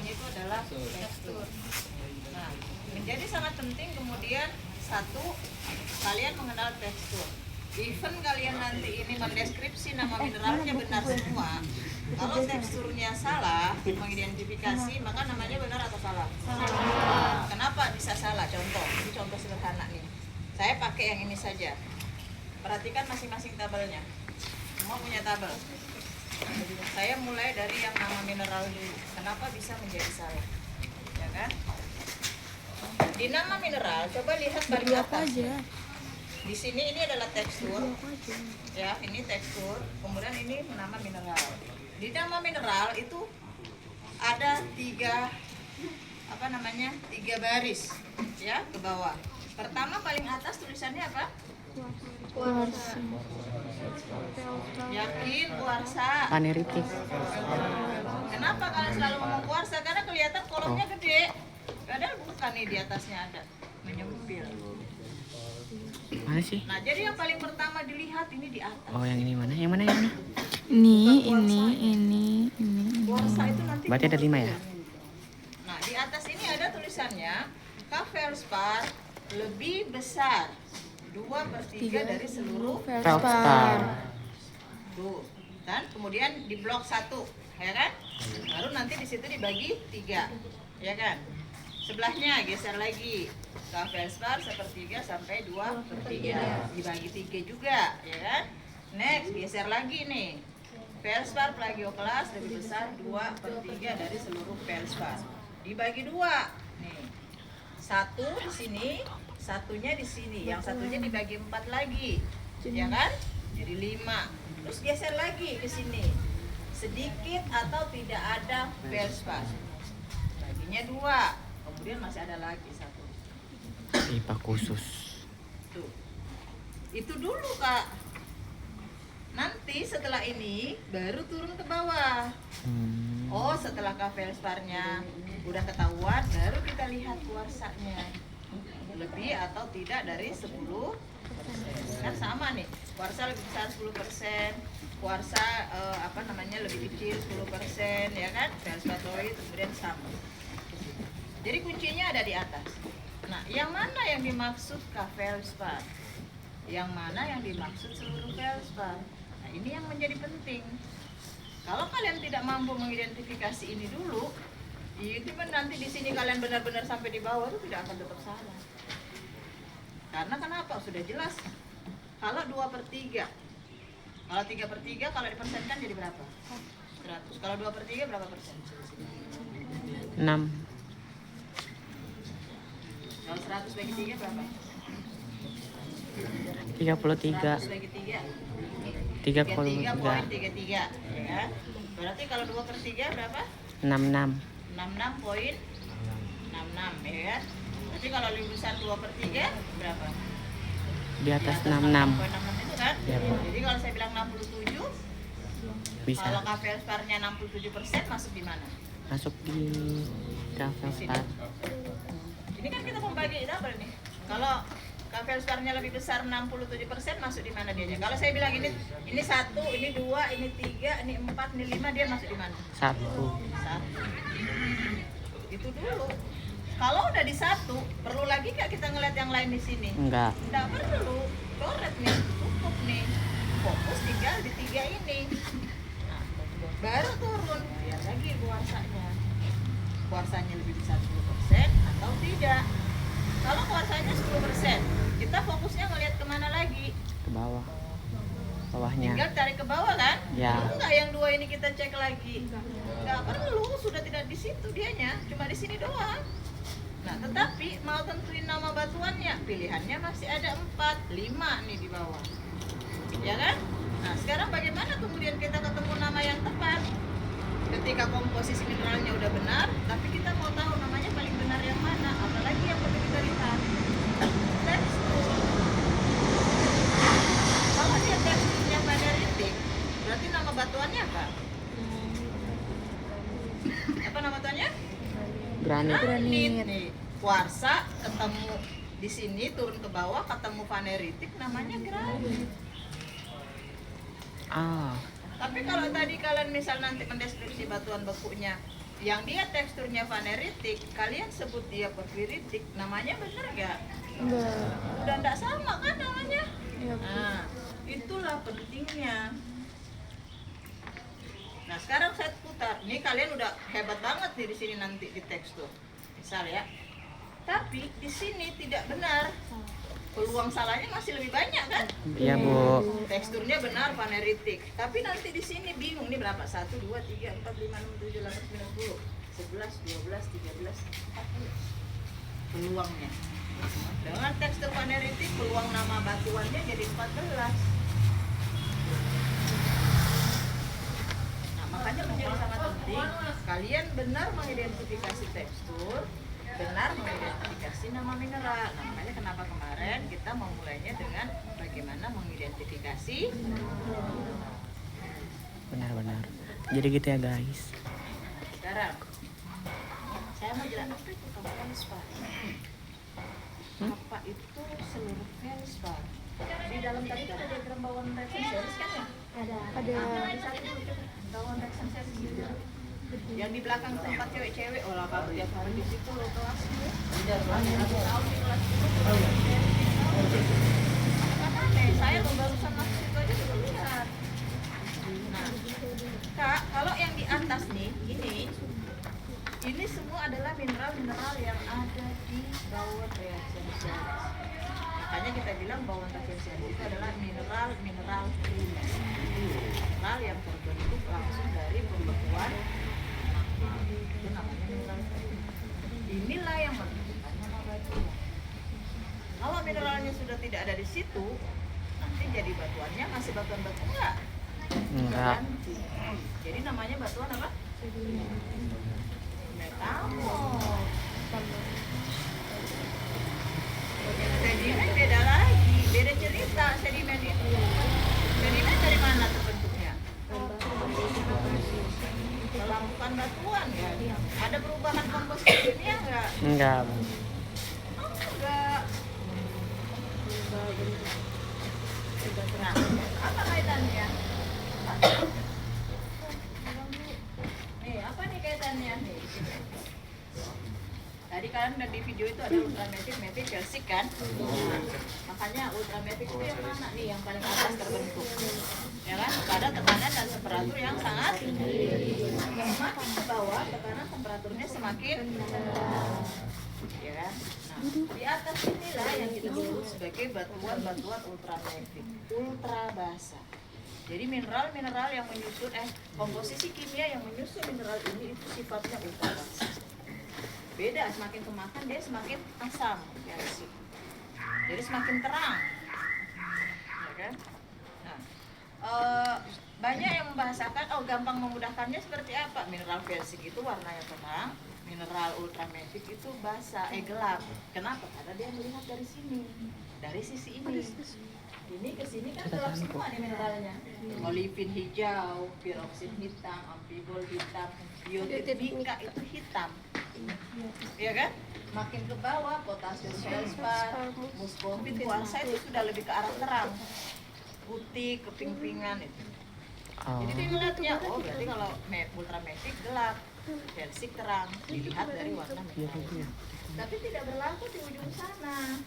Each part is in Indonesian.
pokoknya itu adalah tekstur. Nah, menjadi sangat penting kemudian satu, kalian mengenal tekstur. Even kalian nanti ini mendeskripsi nama mineralnya benar semua, kalau teksturnya salah mengidentifikasi, maka namanya benar atau salah? Salah. Kenapa bisa salah? Contoh, ini contoh sederhana nih. Saya pakai yang ini saja. Perhatikan masing-masing tabelnya. Semua punya tabel. Saya mulai dari yang nama mineral dulu. Kenapa bisa menjadi salah? Ya kan? Di nama mineral, coba lihat paling atas. Di sini ini adalah tekstur, ya ini tekstur. Kemudian ini nama mineral. Di nama mineral itu ada tiga baris, ya ke bawah. Pertama paling atas tulisannya apa? Kuarsa. Yakin kuarsa. Vaneritic. Kenapa kalian selalu ngomong kuarsa? Karena kelihatan kolomnya gede. Padahal bukan nih, di atasnya ada menyempil. Mana sih? Nah, jadi yang paling pertama dilihat ini di atas. Oh, yang ini mana? Yang mana? Yang mana? Ini. Kuarsa itu nanti Berarti ada 5 ya? Nah, di atas ini ada tulisannya K-feldspar lebih besar 2/3 dari seluruh Feldspar. tuh. Dan kemudian di blok 1, ya kan? Baru nanti di situ dibagi 3, ya kan? Sebelahnya geser lagi. K-feldspar 1/3 sampai 2/3 dibagi 3 juga, ya kan? Next, geser lagi nih. Feldspar plagioklas lebih besar 2/3 dari seluruh feldspar. Dibagi 2. Nih. 1 di sini, satunya di sini. Yang satunya dibagi 4 lagi. Ya kan? Jadi 5. Terus geser lagi ke sini. Sedikit atau tidak ada feldspar. Baginya 2. Kemudian masih ada lagi 1. IPA khusus. Tuh. Itu dulu, Kak. Nanti setelah ini baru turun ke bawah. Oh, setelah K-feldspar-nya udah ketahuan, baru kita lihat kuarsanya. Lebih atau tidak dari 10%. Kan sama nih. Kuarsa lebih besar 10%. Kuarsa lebih kecil 10%, ya kan? Feldspatoid kemudian sama. Jadi kuncinya ada di atas. Nah, yang mana yang dimaksud K-feldspar? Yang mana yang dimaksud seluruh feldspar? Nah, ini yang menjadi penting. Kalau kalian tidak mampu mengidentifikasi ini dulu, itu nanti di sini kalian benar-benar sampai di bawah itu tidak akan tetap salah. Karena kenapa? Sudah jelas. Kalau 2/3, kalau 3/3 kalau dipersenkan jadi berapa? 100. Kalau 2/3 berapa persen? 6. Kalau 100 bagi 3 berapa? 33. 100 bagi 3. 33. 33,33, ya. Berarti kalau 2/3 berapa? 66. 66,66, ya. Berarti kalau lebih besar 2/3 berapa? Di atas Di 66. 66 itu kan? Ya, Bu. Jadi kalau saya bilang 67, Bisa kalau K-feldspar-nya 67% masuk di mana? masuk di K-feldspar. Ini kan kita membagi double nih. Kalau K-feldspar-nya lebih besar 67% masuk di mana dianya? Kalau saya bilang ini 1, ini 2, ini 3, ini 4, ini 5, dia masuk di mana? 1. 1. Itu dulu. Kalau udah di 1, perlu lagi nggak kita ngeliat yang lain di sini? Enggak. Nggak perlu. Coret nih, cukup nih. Fokus tinggal di 3 ini. Nah, baru turun. Lihat lagi kuarsanya. Kuarsanya lebih besar 10% atau tidak. Kalau kuarsanya 10%, kita fokusnya ngelihat kemana lagi? Ke bawah. Bawahnya. Tinggal tarik ke bawah kan? Ya. Perlu nggak yang 2 ini kita cek lagi? Nggak perlu, sudah tidak di situ dianya, cuma di sini doang. Nah, tetapi mau tentuin nama batuannya, pilihannya masih ada 4, 5 nih di bawah. Ya kan? Nah, sekarang bagaimana kemudian kita ketemu nama yang tepat? Ketika komposisi mineralnya udah benar, tapi kita mau tahu namanya paling benar yang mana, apalagi yang perlu kita lihat. Tekstur. Kalau dia teksturnya vaneritic, berarti nama batuannya apa? Apa nama batuannya? Granit. Nih, kuarsa ketemu di sini turun ke bawah ketemu vaneritic namanya granit. Ah. Tapi kalau tadi kalian misal nanti mendeskripsi batuan bekunya yang dia teksturnya vaneritik, kalian sebut dia porfiritik, namanya bener nggak? Enggak. Udah nggak sama kan namanya? Ya, Bu. Nah, itulah pentingnya. Nah, sekarang saya putar. Nih kalian udah hebat banget nih di sini nanti di tekstur. Misal ya. Tapi di sini tidak benar. Peluang salahnya masih lebih banyak kan? Iya, Bu. Teksturnya benar vaneritik. Tapi nanti di sini bingung nih berapa? 1 2 3 4 5 6 7 8 9 10 11 12 13 14. Peluangnya. Dengan tekstur vaneritik peluang nama batuannya jadi 14. Nah, makanya menjadi sangat penting kalian benar mengidentifikasi tekstur, benar mengidentifikasi nama mineral. Nah, makanya kenapa kemarin kita memulainya dengan bagaimana mengidentifikasi. Benar-benar. Jadi gitu ya guys. Sekarang saya mau jelaskan apa itu feldspar. Apa itu seluruh feldspar? Di dalam tadi kan ada diagram bawaan reaction series kan ya? Ada. Nah, satu dulu coba. Bawaan reaction series gitu. Yang di belakang tempat cewek-cewek, oh lah kalau tiap hari di situ lo kelas tahun di kelas itu saya barusan masuk situ aja sudah lihat. Nah, Kak, kalau yang di atas nih, ini semua adalah mineral-mineral yang ada di bawaan reaction series. Makanya kita bilang bawaan reaction series itu adalah mineral primer. Mineral yang terbentuk langsung dari pembekuan. Itu namanya mineral primer. Inilah yang menentukan nama batuan. Kalau mineralnya sudah tidak ada di situ, nanti jadi batuannya masih batuan batu enggak? Enggak. Ganti. Jadi namanya batuan apa? Metamorf. Sedimen beda lagi, beda cerita sedimen itu. Sedimen dari mana terbentuknya? Bukan batuan ya? Ada perubahan komposisi kimia enggak? Enggak. Oh, enggak. Nah, apa kaitannya? Nih, apa nih kaitannya nih? Tadi kalian udah di video itu ada ultramatic, matic, calcic kan? Nah, makanya ultramatic itu yang mana nih yang paling atas terbentuk? Ya kan? Pada tekanan dan temperatur yang sangat tinggi. Semakin ke bawah, tekanan temperaturnya semakin ya kan? Nah, di atas inilah yang kita sebut sebagai batuan-batuan ultramatic, ultra basa. Jadi mineral-mineral yang menyusun komposisi kimia yang menyusun mineral ini itu sifatnya ultra basa. Beda, semakin kemakan dia semakin asam, calcium. Jadi semakin terang, ya kan? Nah, banyak yang membahasakan, gampang memudahkannya seperti apa? Mineral calcium itu warnanya terang, mineral ultramatic itu gelap. Kenapa? Karena dia melihat dari sini, dari sisi ini. Ini ke sini kan gelap semua nih mineralnya. Olivin hijau, piroksin hitam, amfibol hitam, biotit bika itu hitam. Iya kan? Makin ke bawah potasium feldspar, muscovit, kuarsa itu sudah lebih ke arah terang. Putih, keping-pingan itu. Jadi dia melihatnya, berarti kalau ultramatic gelap, calcic terang, dilihat dari warna mineralnya. Tapi tidak berlaku di ujung sana.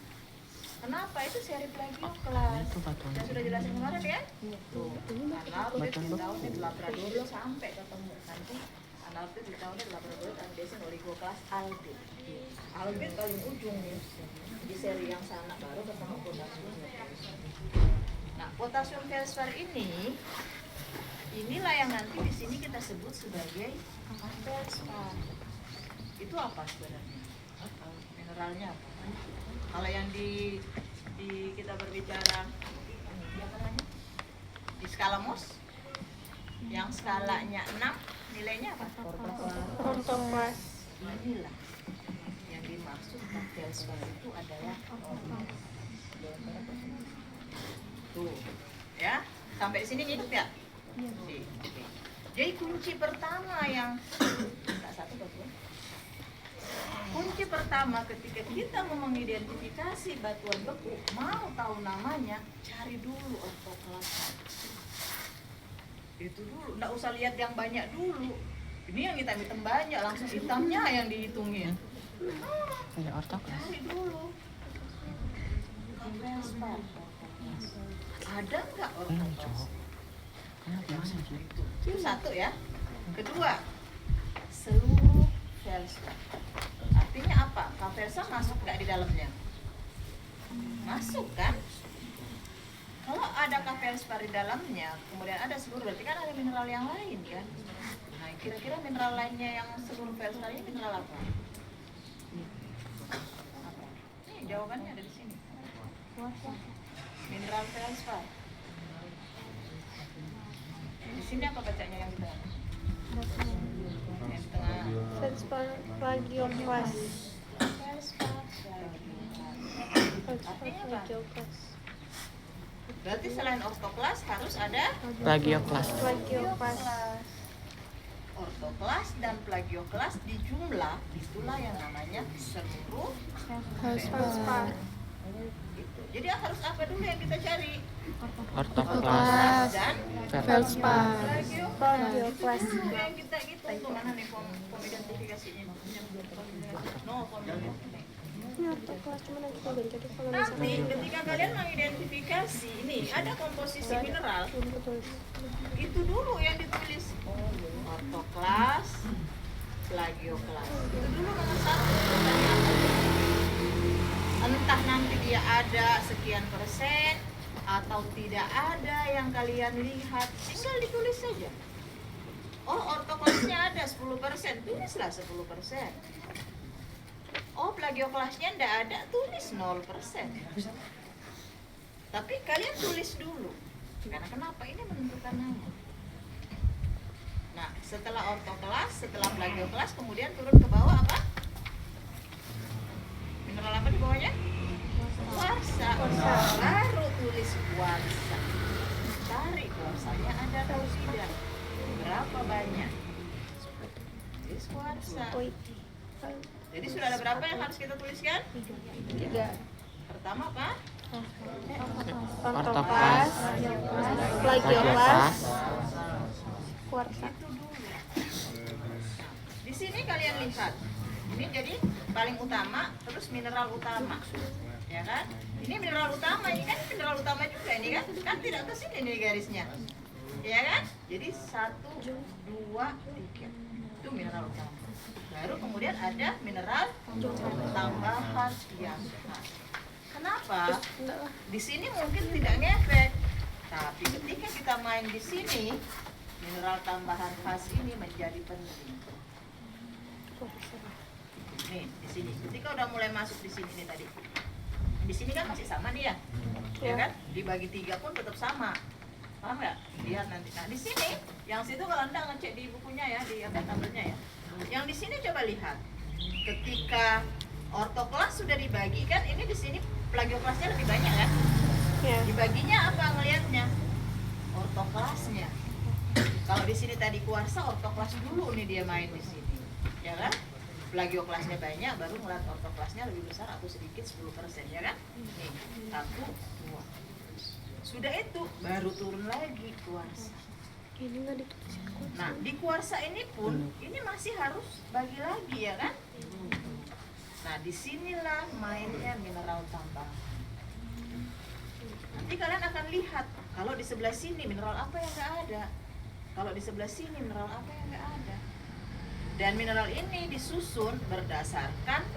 Kenapa? Itu seri plagio kelas. Saya sudah jelasin kemarin ya? Tuh, analpit ditaunin labradorite sampai ketemu nanti analpit ditaunin labradorite andesin oligoclass albit. Albit paling ujung nih. Di seri yang sana baru ketemu potasium. Nah, potasium feldspar inilah yang nanti di sini kita sebut sebagai feldspar. Itu apa sebenarnya? Mineralnya apa? Kalau yang di kita berbicara apa namanya? Di skala Mohs yang skalanya 6 nilainya apa? Ortoklas. Inilah yang dimaksud feldspar itu adalah tuh ya, sampai di sini hidup ya? Iya. Jadi kunci pertama yang kunci pertama ketika kita mau mengidentifikasi batuan beku, mau tahu namanya, cari dulu ortoklas. Itu dulu, nggak usah lihat yang banyak dulu. Ini yang hitam-hitam banyak, langsung hitamnya yang dihitungin. Ini ortoklas. Cari dulu. Feldspar. Ada nggak ortoklas? Itu satu ya. Kedua, seluruh feldspar. Artinya apa? Kavelsa masuk nggak di dalamnya? Masuk kan? Kalau ada kavelspar di dalamnya, kemudian ada seluruh, berarti kan ada mineral yang lain kan? Nah, kira-kira mineral lainnya yang seluruh feldspar ini mineral apa? Apa? Nih, jawabannya ada di sini. Mineral feldspar. Di sini apa bacanya yang di tengah? Yang di tengah. Feldspar plagioklas. Feldspar. Feldspar Artinya apa? plagioklas. Berarti selain ortoklas harus ada Plagioklas. Plagioklas. ortoklas dan plagioklas di jumlah, itulah yang namanya seluruh Feldspar. itu. Jadi harus apa dulu yang kita cari? Ortoklas. Dan Feldspar. plagioklas. Itu yang kita hitung tuh, mana nih form identifikasinya? No, form identifikasi. Ini ortoklas cuma nanti kalau jadi kalau Nanti misalnya ketika kalian mengidentifikasi, ini ada komposisi mineral, belum tulis. itu dulu yang ditulis. Ortoklas, plagioklas. Itu dulu nomor satu. Entah nanti dia ada sekian persen atau tidak ada yang kalian lihat, tinggal ditulis saja. Oh, ortoklasnya ada 10%, tulislah 10%. Oh, plagioklasnya enggak ada, tulis 0%. Tapi kalian tulis dulu. Karena kenapa? Ini menentukan nama. Nah, setelah ortoklas, setelah plagioklas, kemudian turun ke bawah apa? Mineral apa di bawahnya? Kuarsa. Baru tulis kuarsa. Cari kuarsanya ada atau tidak. Berapa banyak? Tulis kuarsa. Jadi sudah ada berapa yang harus kita tuliskan? 3. Pertama apa? Ortoklas, plagioklas, kuarsa. Itu dulu. Di sini kalian lihat. Ini jadi paling utama, terus mineral utama. Ya kan? Ini mineral utama, ini kan mineral utama juga ini kan? Kan tidak ke sini nih garisnya. Ya kan? Jadi 1, 2, 3. Itu mineral utama. Baru kemudian ada mineral tambahan yang khas. Kenapa? Di sini mungkin tidak ngefek, tapi ketika kita main di sini, mineral tambahan khas ini menjadi penting. Nih, di sini. Ketika udah mulai masuk di sini nih tadi. Di sini kan masih sama nih ya. Ya kan? Dibagi 3 pun tetap sama. Paham nggak? Lihat nanti. Nah, di sini yang situ kalau Anda ngecek di bukunya ya, di tabelnya ya. Yang di sini coba lihat. Ketika ortoklas sudah dibagi kan, ini di sini plagioklasnya lebih banyak kan? Ya. Dibaginya apa ngelihatnya? Ortoklasnya. Kalau di sini tadi kuarsa, ortoklas dulu nih dia main di sini. Ya kan? Plagioklasnya banyak, baru ngeliat ortoklasnya lebih besar atau sedikit 10%, ya kan? Nih, 1, 2. Sudah itu baru turun lagi kuarsa. Ini nggak ditulis. Nah, di kuarsa ini pun ini masih harus bagi lagi ya kan? Nah, disinilah mainnya mineral tambahan. Nanti kalian akan lihat kalau di sebelah sini mineral apa yang nggak ada, kalau di sebelah sini mineral apa yang nggak ada. Dan mineral ini disusun berdasarkan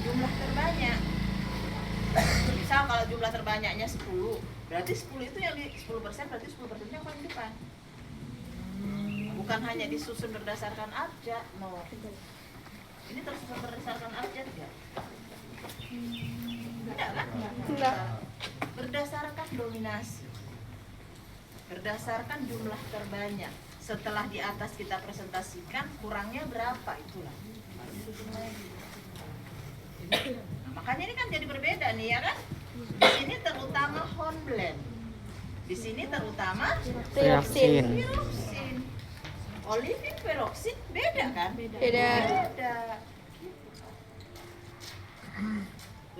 jumlah terbanyak. Misal kalau jumlah terbanyaknya 10, berarti 10 itu yang di 10%, berarti 10% yang paling depan. Bukan hanya disusun berdasarkan abjad, no. Ini tersusun berdasarkan abjad enggak? Enggak kan? Enggak. Berdasarkan dominasi. Berdasarkan jumlah terbanyak. Setelah di atas kita presentasikan, kurangnya berapa itulah. Baru disusun lagi. Nah, makanya ini kan jadi berbeda nih ya kan? Di sini terutama hornblende. Di sini terutama Trioksin. piroksin. Olivin peroksin beda kan? Beda. Beda.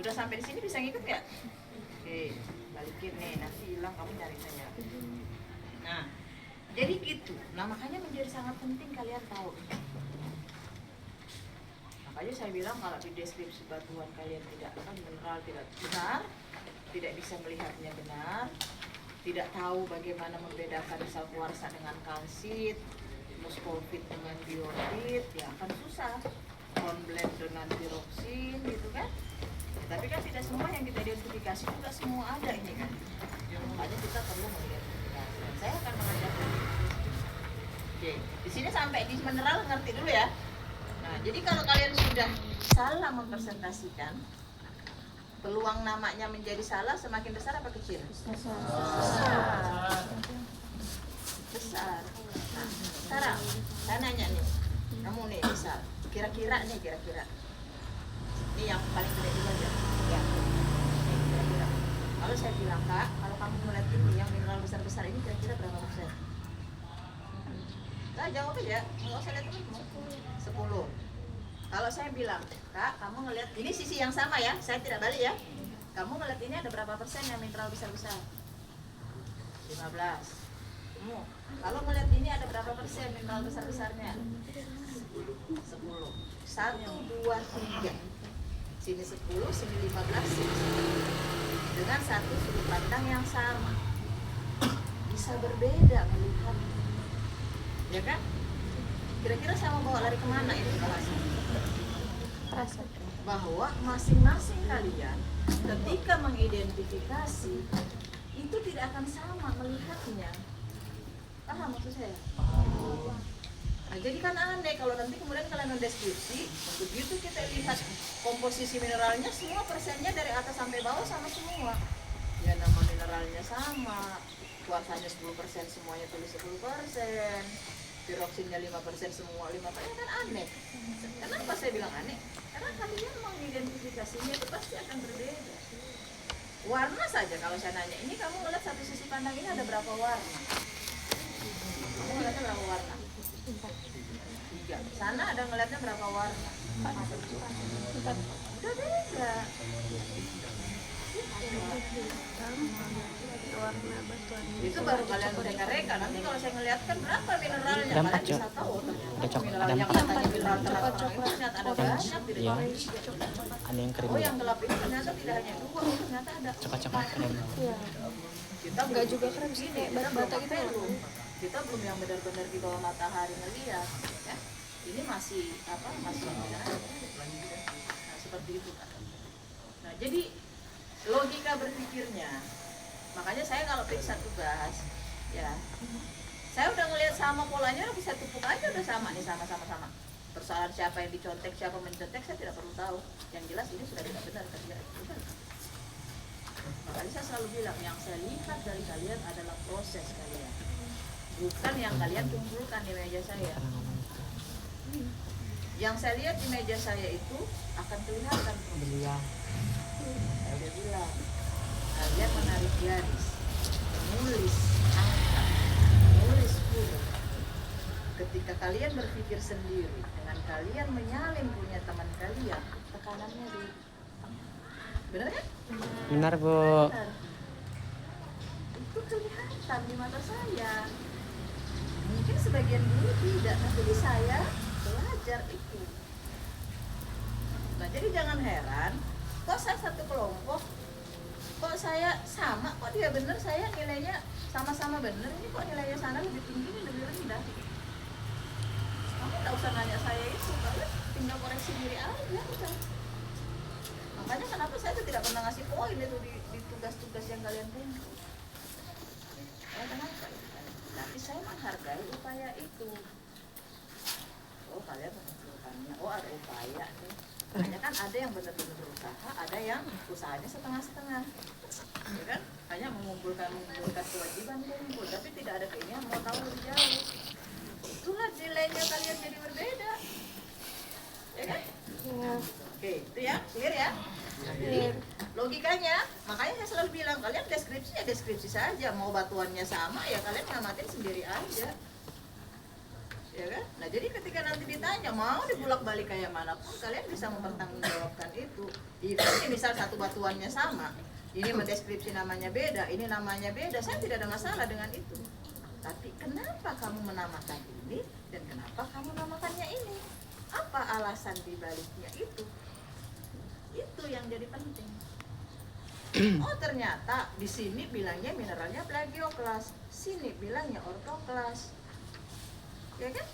Udah sampai di sini bisa ngikut nggak? Oke, balikin nih, nanti hilang kamu cari saya. Nah, Jadi gitu. Nah makanya menjadi sangat penting kalian tahu. Makanya saya bilang kalau di deskripsi batuan kalian tidak mineral tidak benar, tidak bisa melihatnya benar, tidak tahu bagaimana membedakan sal kuarsa dengan kalsit, muskovit dengan biotit, ya akan susah. Hornblende dengan piroksin gitu kan. Ya, tapi kan tidak semua yang kita identifikasi juga semua ada ini kan. Makanya kita perlu mengidentifikasi. Dan saya akan mengajarkan. Oke, di sini sampai di mineral ngerti dulu ya. Nah, jadi kalau kalian sudah salah mempresentasikan, peluang namanya menjadi salah semakin besar apa kecil? Besar. Nah, sekarang saya nanya nih, kamu nih misal, kira-kira ini yang paling gede dulu aja. Ya. Nih, kira-kira. Kalau saya bilang Kak, kalau kamu melihat ini yang mineral besar-besar ini kira-kira berapa persen? Nah, jawab aja, nggak usah lihat teman 10. Kalau saya bilang, Kak, kamu ngelihat ini sisi yang sama ya, saya tidak balik ya. Kamu ngelihat ini ada berapa persen yang mineral besar-besar? 15. Kamu, kalau ngelihat ini ada berapa persen mineral besar-besarnya? 10. 1, 2, 3. Sini 10, sini 15, sini 10. Dengan satu sudut pandang yang sama. Bisa berbeda melihat. Ya kan? Kira-kira saya mau bawa lari kemana ini bahasa? Bahwa masing-masing kalian ketika mengidentifikasi itu tidak akan sama melihatnya. Paham maksud saya? Nah, jadi kan aneh kalau nanti kemudian kalian mendeskripsi, begitu kita lihat komposisi mineralnya semua persennya dari atas sampai bawah sama semua. Ya nama mineralnya sama, kuarsanya 10% semuanya tulis 10%. Piroksinnya 5% semua 5%, kan aneh. Kenapa saya bilang aneh? Karena kalian mengidentifikasinya itu pasti akan berbeda. Warna saja kalau saya nanya, ini kamu ngeliat satu sisi pandang ini ada berapa warna? Kamu ngeliatnya berapa warna? 3. Sana ada ngeliatnya berapa warna? 4. Udah beda. Warna batuan. Itu baru kalian reka-reka. Nanti kalau saya ngeliatkan berapa mineralnya, Ada 4, kalian bisa Cok. tahu. Ada Mineral yang empat. katanya mineral terang itu ternyata ada banyak. Iya. Ada yang kering Oh juga. yang gelap itu ternyata tidak hanya 2, oh ternyata ada. Coklat keren. Iya. Kita Enggak belum juga keren sih, gini, kayak kita bata-bata belum gitu ya. belum. Kita belum yang benar-benar di bawah matahari ngeliat, ya. Ini masih masih nah, seperti itu kan. Nah jadi logika berpikirnya, makanya saya kalau periksa tugas, ya, saya udah ngelihat sama polanya, udah bisa tupuk aja udah sama nih sama-sama. Persoalan siapa yang dicontek, siapa mencontek, saya tidak perlu tahu. Yang jelas ini sudah tidak benar, tidak benar. Makanya saya selalu bilang, yang saya lihat dari kalian adalah proses kalian, bukan yang kalian kumpulkan di meja saya. Yang saya lihat di meja saya itu akan kelihatan Beliau. saya udah bilang, kalian menarik garis, menulis angka, menulis huruf. Ketika kalian berpikir sendiri, dengan kalian menyalin punya teman kalian, tekanannya di, benar kan? Benar, Bu. Benar. Itu kelihatan di mata saya. Mungkin sebagian guru tidak, tapi di saya belajar itu. Nah jadi jangan heran, kok saya satu kelompok, kok saya sama, kok dia benar, saya nilainya sama-sama benar, ini kok nilainya sana lebih tinggi, ini lebih rendah. Kamu nggak usah nanya saya itu, kalian tinggal koreksi diri aja udah. Makanya kenapa saya tuh tidak pernah ngasih poin itu di tugas-tugas yang kalian punya. Ya kenapa? Tapi saya menghargai upaya itu. Oh kalian mengumpulkannya, oh ada upaya nih. Makanya kan ada yang benar-benar berusaha, ada yang usahanya setengah-setengah. Ya kan? Hanya mengumpulkan kewajiban kumpul, tapi tidak ada keinginan mau tahu lebih jauh. Itulah nilainya kalian jadi berbeda. Ya kan? Iya. Oke, itu ya, clear ya? Jadi logikanya, makanya saya selalu bilang kalian deskripsi ya deskripsi saja, mau batuannya sama ya kalian ngamatin sendiri aja. Ya kan? Nah jadi ketika nanti ditanya mau dibulak-balik kayak manapun kalian bisa mempertanggungjawabkan itu. Even misal satu batuannya sama, ini mendeskripsi namanya beda, ini namanya beda, saya tidak ada masalah dengan itu. Tapi kenapa kamu menamakan ini dan kenapa kamu namakannya ini? Apa alasan dibaliknya itu? Itu yang jadi penting. Oh ternyata di sini bilangnya mineralnya plagioklas, sini bilangnya ortoklas, ya kan?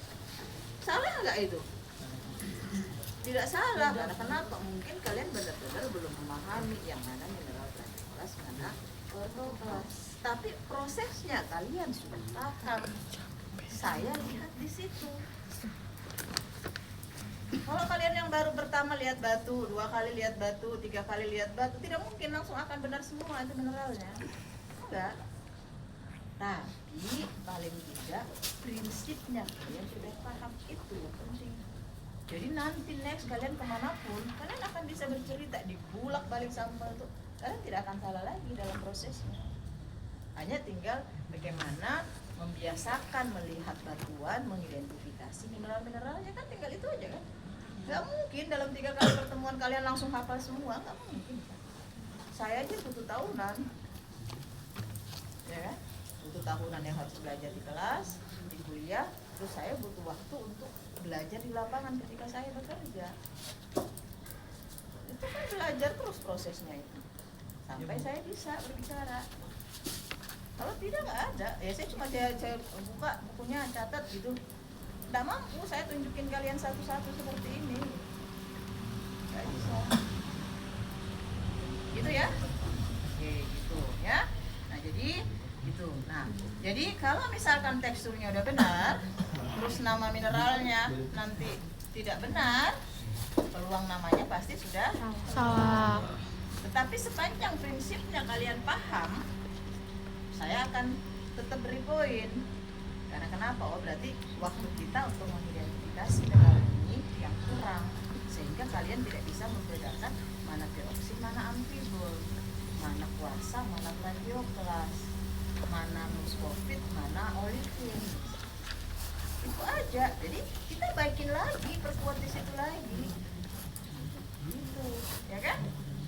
Salah nggak itu? Tidak salah, karena kenapa? Mungkin kalian benar-benar belum memahami yang mana mineral plagioklas, mana ortoklas. Tapi prosesnya kalian sudah paham. Saya lihat di situ. Kalau kalian yang baru pertama lihat batu, 2 kali lihat batu, 3 kali lihat batu, tidak mungkin langsung akan benar semua itu mineralnya. Enggak. Tapi paling tidak prinsipnya kalian sudah paham, itu yang penting. Jadi nanti next kalian kemanapun, kalian akan bisa bercerita di bulak balik sampel itu. Kalian tidak akan salah lagi dalam prosesnya. Hanya tinggal bagaimana membiasakan melihat batuan, mengidentifikasi mineral-mineralnya, kan tinggal itu aja kan. Gak mungkin dalam 3 kali pertemuan kalian langsung hafal semua, gak mungkin. Saya aja butuh tahunan, ya kan? Butuh tahunan yang harus belajar di kelas, di kuliah, terus saya butuh waktu untuk belajar di lapangan ketika saya bekerja. Itu kan belajar terus prosesnya itu, sampai saya bisa berbicara. Kalau tidak nggak ada, ya saya cuma saya buka bukunya, catat gitu. Nggak mampu saya tunjukin kalian satu-satu seperti ini. Nggak bisa. Gitu ya? Oke, gitu ya. Nah jadi gitu. Nah jadi kalau misalkan teksturnya udah benar, terus nama mineralnya nanti tidak benar, peluang namanya pasti sudah Salah. Tetapi sepanjang prinsipnya kalian paham, saya akan tetap beri poin. Karena kenapa? Oh berarti waktu kita untuk mengidentifikasi mineral ini yang kurang, sehingga kalian tidak bisa membedakan mana peroksid, mana amfibol, mana kuarsa, mana plagioklas, mana muscovite, mana olivin. Itu aja. Jadi kita baikin lagi, perkuat di situ lagi. Gitu, ya kan?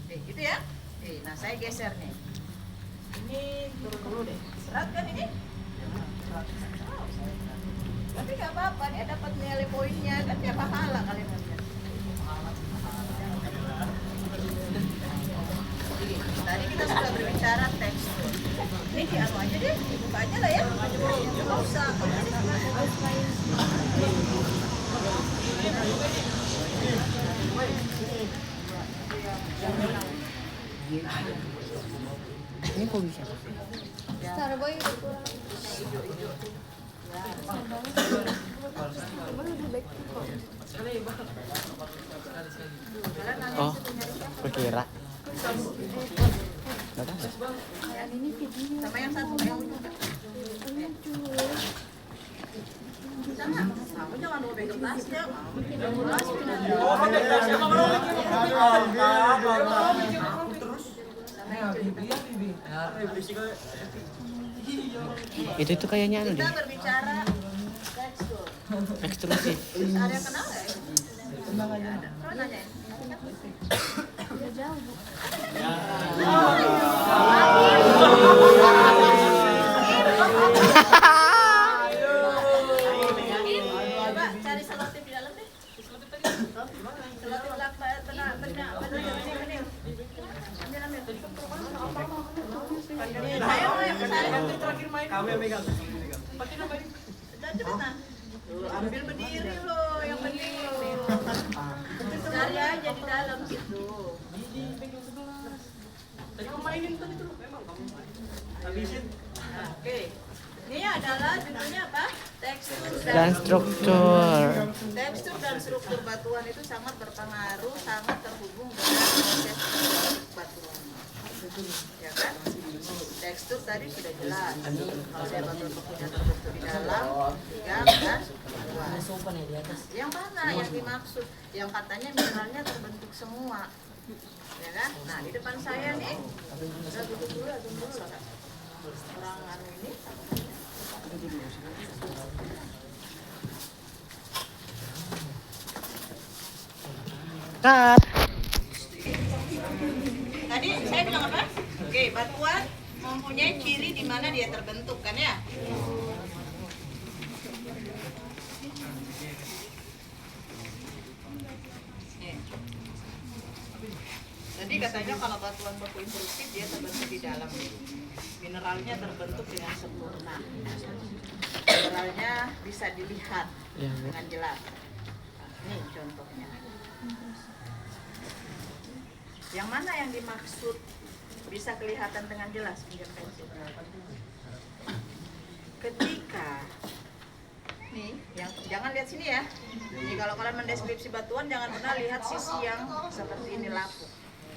Oke, gitu ya. Oke, nah saya geser nih. Ini turun dulu deh. Serat kan ini? Serat. Oh, tapi nggak apa-apa, dia dapat nilai poinnya kan, dia pahala kalian lihat. Tadi kita sudah berbicara tekstur. Ini di anu aja deh, dibuka aja lah ya. Nggak usah. Ini kok bisa? Starboy udah kurang. Cuman lebih baik kok. Oh, berkira. Gak tahu. Yang ini video. Sama yang satu yang ujung. Jangan, kamu jangan bawa pegang tasnya. Itu kayaknya anu Kita deh, berbicara tekstur. ekstrusif. Ada yang kenal nggak ya? Nggak ada. Coba nanyain. Udah jauh, Bu. Coba cari selotip di dalam deh. Selotip lakban benar. Saya mau yang besar. Kami yang megang. Udah cepet nah. Ambil berdiri loh, yang penting loh. Cari aja di dalam situ. Tadi kamu mainin tadi tuh, memang kamu habisin. Nah, oke. Ini adalah judulnya apa? Tekstur Dan struktur. Tekstur dan struktur batuan itu sangat berpengaruh, sangat terhubung dengan proses batuan. Ya kan? Tekstur tadi sudah jelas. Kalau dia batu-batunya terbentuk di dalam, tegang dan luas. Yang mana yang dimaksud? Yang katanya mineralnya terbentuk semua. Ya kan? Nah, di depan saya nih, udah duduk dulu, orang anu ini. Cut. Tadi saya bilang apa? Oke, batuan mempunyai ciri di mana dia terbentuk kan ya? Jadi katanya kalau batuan beku intrusif dia terbentuk di dalam. Mineralnya terbentuk dengan sempurna. Mineralnya bisa dilihat Ya, Bu. dengan jelas. Nah, ini contohnya. Yang mana yang dimaksud bisa kelihatan dengan jelas? Pinjam pensil. Ketika nih, yang jangan lihat sini ya. Jadi kalau kalian mendeskripsi batuan jangan pernah lihat sisi yang seperti ini lapuk.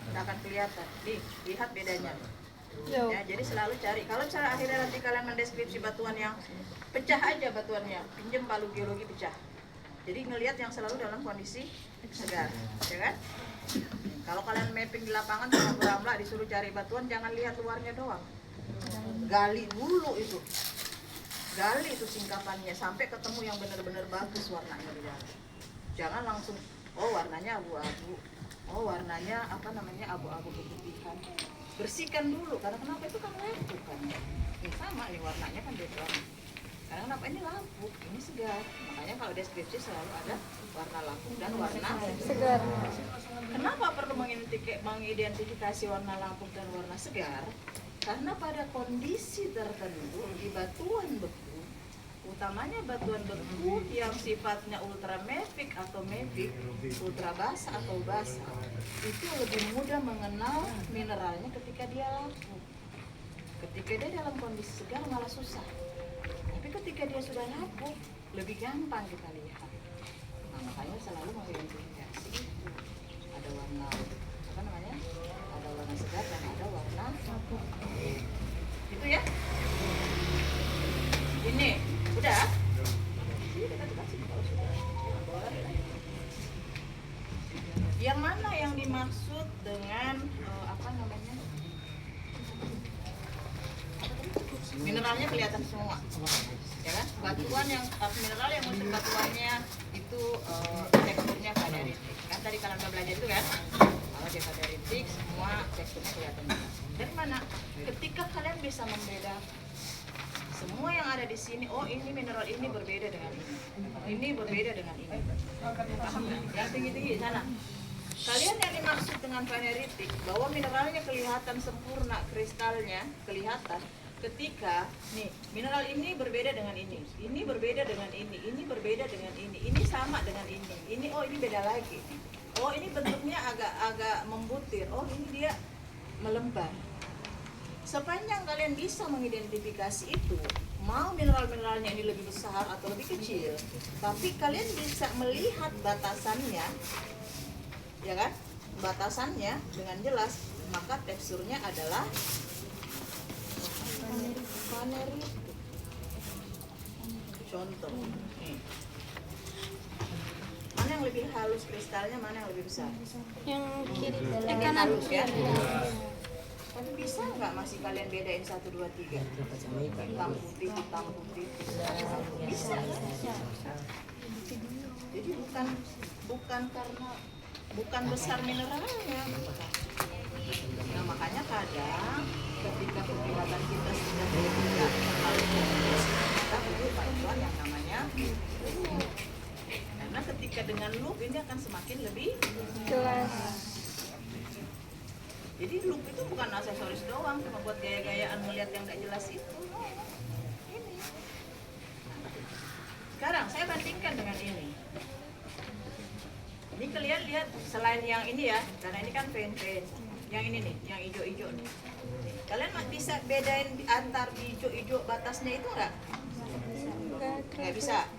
Tidak akan kelihatan. Nih, lihat bedanya. Ya, jadi selalu cari. Kalau cara akhirnya nanti kalian mendeskripsi batuan yang pecah aja batuannya, pinjem palu geologi pecah. Jadi ngelihat yang selalu dalam kondisi segar, ya kan? Kalau kalian mapping di lapangan sama beramla disuruh cari batuan, jangan lihat luarnya doang. Gali dulu itu. Gali itu singkatannya sampai ketemu yang benar-benar bagus warnanya di dalam. Jangan langsung, oh warnanya abu-abu, oh warnanya apa namanya abu-abu keputihan. Bersihkan dulu, karena kenapa itu kan lapuk kan? Ini sama nih warnanya kan beda. Karena kenapa ini lapuk, ini segar. Makanya kalau deskripsi selalu ada warna lapuk dan warna Segar. Kenapa perlu mengidentifikasi warna lapuk dan warna segar? Karena pada kondisi tertentu di batuan beku, utamanya batuan beku yang sifatnya ultramafic atau mafic, ultra basah atau basah, itu lebih mudah mengenal mineralnya ketika dia lapuk. Ketika dia dalam kondisi segar malah susah. Tapi ketika dia sudah lapuk, lebih gampang kita lihat. Nah, makanya selalu mengidentifikasi itu. Ada warna apa namanya? Ada warna segar dan ada warna lapuk. Itu ya. Ini udah. Yang mana yang dimaksud dengan apa namanya? Mineralnya kelihatan semua, ya kan? Batuan yang mineral yang unsur batuannya itu teksturnya vaneritik. Kan tadi kalian udah belajar itu kan? Kalau dia vaneritik semua teksturnya kelihatan. Dari mana? Ketika kalian bisa membedakan semua yang ada di sini, oh ini mineral ini berbeda dengan ini berbeda dengan ini. Paham nggak? Yang tinggi-tinggi sana. Kalian yang dimaksud dengan vaneritik bahwa mineralnya kelihatan sempurna, kristalnya kelihatan. Ketika nih mineral ini berbeda dengan ini berbeda dengan ini berbeda dengan ini sama dengan ini oh ini beda lagi, oh ini bentuknya agak membutir, oh ini dia melembar. Sepanjang kalian bisa mengidentifikasi itu, mau mineral-mineralnya ini lebih besar atau lebih kecil, tapi kalian bisa melihat batasannya, ya kan? Batasannya dengan jelas, maka teksturnya adalah vaneritik. Contoh, nih. Mana yang lebih halus kristalnya, mana yang lebih besar? Yang kiri Yang kanan. halus ya. Tapi bisa nggak masih kalian bedain 1, 2, 3? Hitam putih, hitam putih. Bisa. Jadi bukan besar mineralnya. Nah makanya kadang ketika penglihatan kita sudah tidak terlalu fokus, kita perlu bantuan yang namanya loop. Karena ketika dengan loop ini akan semakin lebih Jelas. Jadi loop itu bukan aksesoris doang, cuma buat gaya-gayaan melihat yang gak jelas itu. Ini. Sekarang saya bandingkan dengan ini. Ini kalian lihat selain yang ini ya, karena ini kan vein-vein. Yang ini nih, yang hijau-hijau nih. Kalian bisa bedain antar hijau-hijau batasnya itu enggak? Nggak bisa.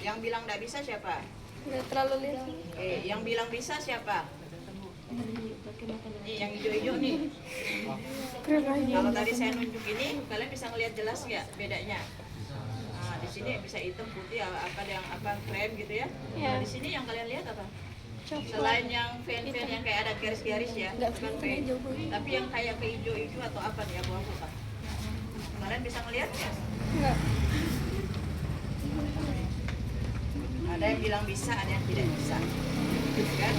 Yang bilang nggak bisa siapa? Nggak terlalu lihat. Yang bilang bisa siapa? Nih, yang hijau-hijau nih. Kalau tadi saya nunjuk ini, kalian bisa ngelihat jelas nggak bedanya? Nah, di sini bisa hitam, putih, apa krem gitu ya. Ya. Nah, di sini yang kalian lihat apa? Coklat. Selain yang vein-vein yang kayak ada garis-garis ya, Nggak bukan vein, vein. hijau. Tapi yang kayak hijau-hijau atau apa nih, abu-abu Pak? Kalian bisa ngelihatnya? Nggak. Ada yang bilang bisa, ada yang tidak bisa. Kan?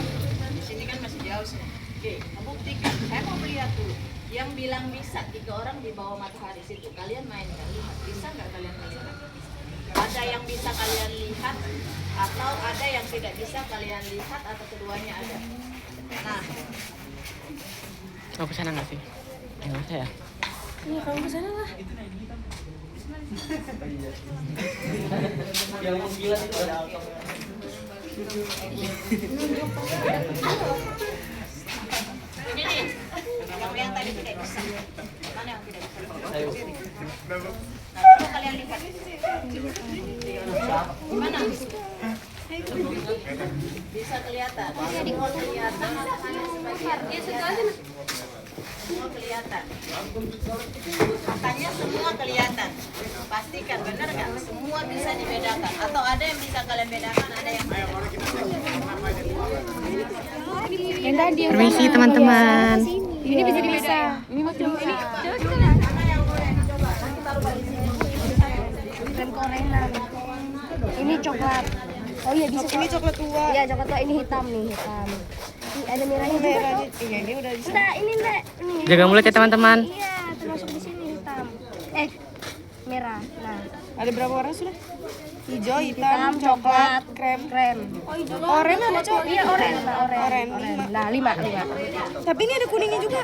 Di sini kan masih jauh sih. Oke, membuktikan. Saya mau melihat dulu. Yang bilang bisa, 3 orang di bawah matahari situ. Kalian mainkan, lihat. Bisa nggak kalian lihat? Ada yang bisa kalian lihat, atau ada yang tidak bisa kalian lihat, atau keduanya ada? Nah, Mau ke sana nggak sih? Nggak usah ya. Iya, kamu ke sana lah. Yang gila itu ada alkohol. ini nih. Yang tadi tidak bisa. Mana yang tidak bisa? Ayo. Nah, coba kalian lihat. Gimana? Bisa kelihatan. Kelihatan. Semua kelihatan. Makanya semua kelihatan. Pastikan benar nggak? Semua bisa dibedakan. Atau ada yang bisa kalian bedakan, ada yang tidak. Yang tadi yang Permisi teman-teman. ini bisa dibedakan. Ini masih bisa. Mana yang boleh dicoba? Nanti taruh balik sini. Krem korenan. Ini coklat. Oh iya bisa. Ini coklat tua. Iya coklat tua. Ini hitam nih hitam. Ini ada merahnya juga. Iya ini udah bisa. Enggak ini enggak. Ini. Jaga mulut ya teman-teman. Iya termasuk di sini hitam. Merah. Nah. Ada berapa warna sudah? Hijau, Hitam, hitam, coklat, krem. oranye ada coklat. Iya oren. Oren. Nah 5. Tapi ini ada kuningnya juga.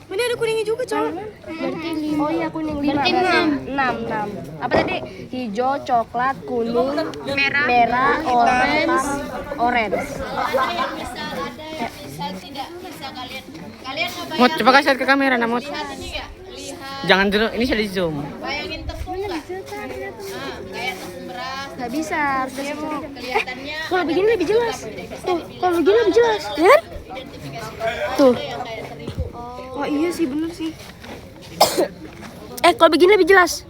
Ini ada kuningnya juga, Col. Oh iya kuning 5. Berarti 6. Apa tadi? Hijau, coklat, kuning, merah, orange. Bisa tidak bisa kalian Mut, coba kasih lihat ke kamera, Namut. lihat ini nggak? Lihat. Jangan dulu, ini sudah di zoom. Bayangin tepung nggak? Nah, kayak tepung beras. Nggak bisa, harus kasih Kelihatannya kalau begini lebih jelas. Tuh, kalau begini lebih jelas, ya kan? Tuh. yang kayak terigu. Oh iya sih, bener sih. Kalau begini lebih jelas.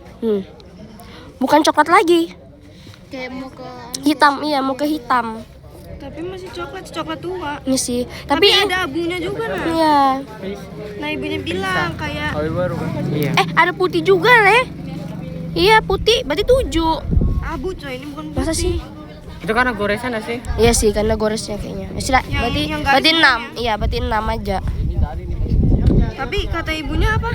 Bukan coklat lagi. Kayak mau ke Hitam, iya mau ke hitam. Tapi masih coklat tua. Ini sih. Tapi Tapi ada abunya juga, nah. iya. Nah, ibunya bilang kayak Iya. Ada putih juga, Le. Iya, putih. Berarti 7. abu, coy. Ini bukan Masa sih? Itu karena goresan nggak sih? Iya sih, karena goresnya kayaknya. Ya sudah, yang garis berarti 6. Iya, berarti 6 aja. Tapi kata ibunya apa?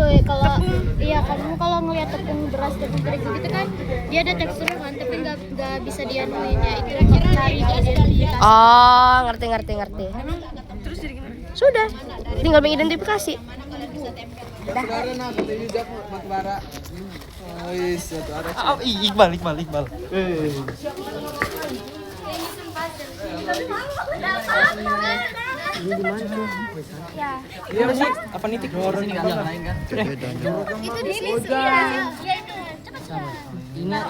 gitu kalau iya kamu kalau ngelihat tepung beras tepung terigu gitu kan dia ada tekstur kan tapi nggak bisa dianuin ya itu cari identifikasi. Oh, ngerti. Terus jadi gimana? Sudah. Tinggal mengidentifikasi. Iqbal. Ya. Apa nitik? Itu di sini ya itu cepat. Nggak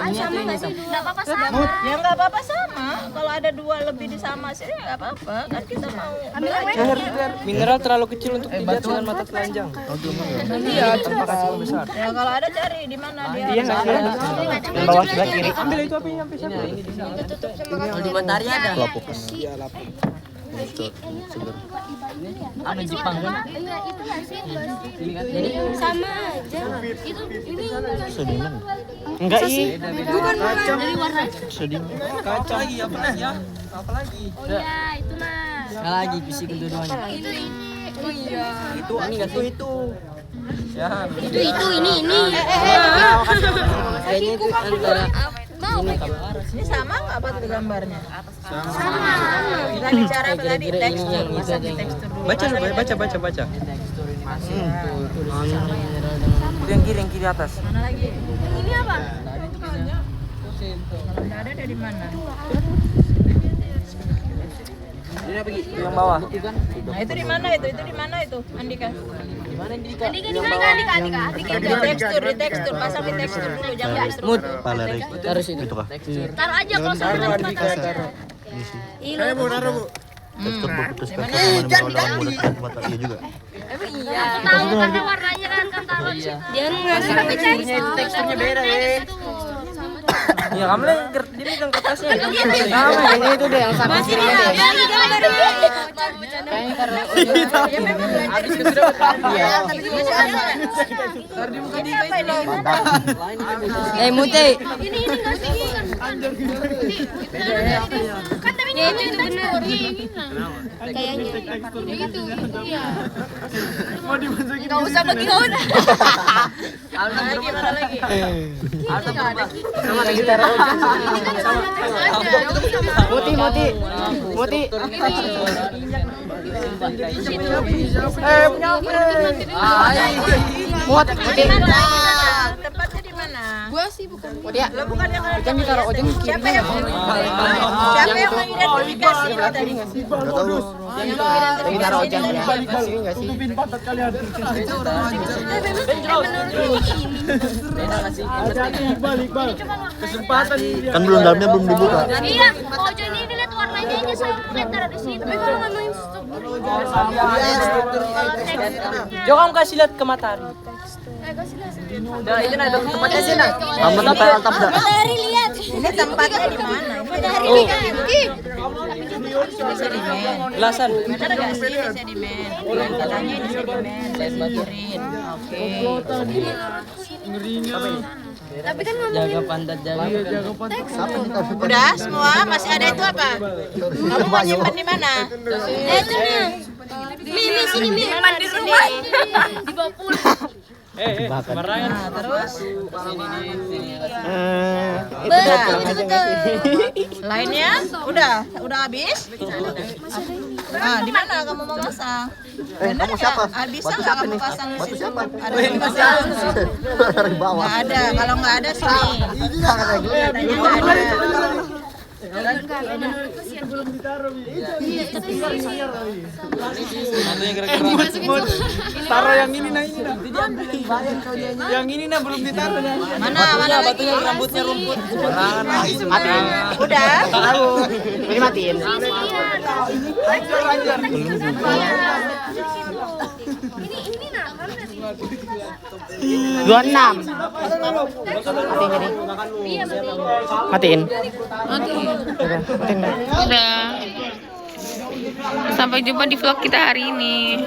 apa-apa sama. Ya nggak apa-apa sama. Kalau ada 2 lebih di sama sih ya nggak apa-apa. Kan kita mau Mineral terlalu kecil untuk dilihat dengan mata telanjang. Iya, tanpa kacang besar. ya kalau ada cari di mana dia. Iya nggak sih? Yang bawah sebelah kiri. Ambil itu apinya sampai sana. Kalau di Matahari ada. Ada Jepang kan? Iya itu nggak sih sama aja. Itu ini Enggak sih. dari warna. Kacang lagi apa lagi ya? Apa lagi? Oh iya itu mah. Sekali lagi bisik dua-duanya. Itu ini. Oh iya. Itu itu. Ya. Itu ini. Kayaknya itu antara Mau Ini sama nggak apa tuh gambarnya? sama. Kita bicara tadi tekstur, masa di tekstur dulu. Baca. Itu yang kiri atas. Mana lagi? Ini apa? Kalau nggak ada dari mana? Yang bawah. Nah itu di mana itu? Itu di mana itu, Andika? Andika. Di tekstur, pasang di tekstur dulu, jangan di struktur. Taruh situ. Taruh aja kalau sampai dapat aja. Saya mau naruh, Bu. Tekstur berputuskan daun muda mata iya juga. Aku tahu karena warnanya kan taruh di situ. Dia teksturnya beda deh. Ya kamu ini kan kertasnya. Sama yang itu deh yang sama. Masih dia lagi gambar. Kayaknya karena habis itu sudah ya. Ini Mute. enggak sih kan. Kan tapi ini Ya itu benar. Kayaknya. Nggak usah bagaimana. Mana lagi? Sama lagi taruh. Muti. Punya apa? Muat. Tempatnya di mana? Gua sih bukan. Dia. Lo bukannya kalau Kan ditaruh ojeng kiri. siapa yang mengidentifikasi tadi? Enggak tahu. Lagi taruh ojeng ya. Sini enggak sih? Kan belum dalamnya belum dibuka. Iya, pojok ini dilihat warnanya aja sama taruh di situ. Tapi kalau ngomongin Jo, kamu kasih lihat ke Matahari. Nah, itu nah tempatnya sih nah. Aman apa atap dah. Matahari lihat. Ini tempatnya di mana? Matahari Oh. Sedimen. Gelasan. Benar nggak sih ini sedimen? Katanya ini sedimen, saya pikirin. Oke. Tapi kan Jaga pantat jaga. Udah semua? Masih ada itu apa? Kamu mau nyimpan di mana? itu nih. Mimi sini Mimi. Mandi di rumah. di bawah pulau. Sembarangan. Nah, terus lainnya udah habis? Nah, di mana kamu mau masang? Kamu siapa? Bisa nggak kamu pasang di Batu situ? siapa? Ada di pasang? Dari bawah. Nggak ada. Kalau nggak ada sini. Katanya nggak ada. Satunya kira-kira. Taruh yang ini nah ini nah. Yang ini nah belum ditaruh nah. Mana lagi? Rambutnya rumput. Matiin. Udah. Ini matiin. Ini nah. 26. Matiin. Udah. Sampai jumpa di vlog kita hari ini.